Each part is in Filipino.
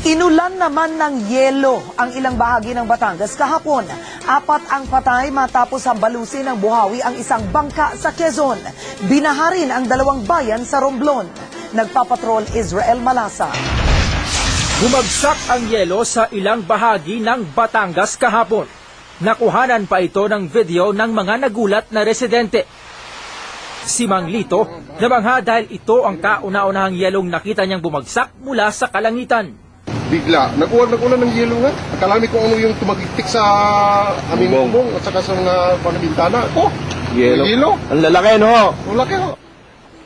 Inulan naman ng yelo ang ilang bahagi ng Batangas kahapon. 4 ang patay matapos hambalusin ng buhawi ang isang bangka sa Quezon. Binaha rin ang 2 bayan sa Romblon. Nagpapatrol Israel Malasa. Bumagsak ang yelo sa ilang bahagi ng Batangas kahapon. Nakuhanan pa ito ng video ng mga nagulat na residente. Si Mang Lito, nabangha dahil ito ang kauna-unahang yelong nakita niyang bumagsak mula sa kalangitan. Bigla, nag-ulan ng yelo nga. Akalami kung ano yung tumagiktik sa aming bubong at saka sa mga panabintana. Oh, yelo. Ang lalaki, no? Ang laki, ho.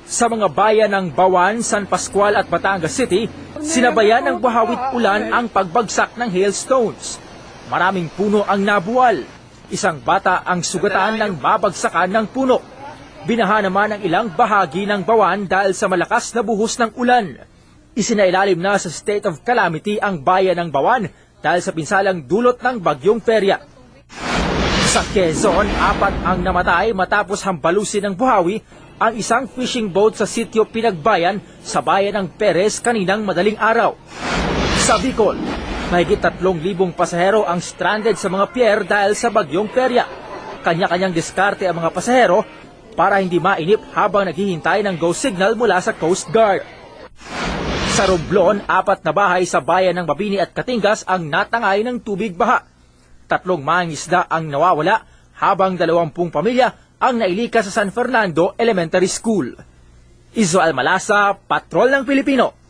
Sa mga bayan ng Bawan, San Pascual at Batangas City, sinabayan ng buhawit ulan ang pagbagsak ng hailstones. Maraming puno ang nabuwal. Isang bata ang sugatan ng babagsakan ng puno. Binaha naman ang ilang bahagi ng Bawan dahil sa malakas na buhos ng ulan. Isinailalim na sa state of calamity ang bayan ng Bawan dahil sa pinsalang dulot ng bagyong Perya. Sa Quezon, 4 ang namatay matapos hambalusin ng buhawi ang isang fishing boat sa sitio Pinagbayan sa bayan ng Perez kaninang madaling araw. Sa Bicol, mahigit 3,000 pasahero ang stranded sa mga pier dahil sa bagyong Perya. Kanya-kanyang diskarte ang mga pasahero para hindi mainip habang naghihintay ng go signal mula sa Coast Guard. Sa Romblon, 4 na bahay sa bayan ng Mabini at Katingas ang natangay ng tubig baha. 3 mangingisda ang nawawala habang 20 pamilya ang nailikas sa San Fernando Elementary School. Israel Malasa, Patrol ng Pilipino.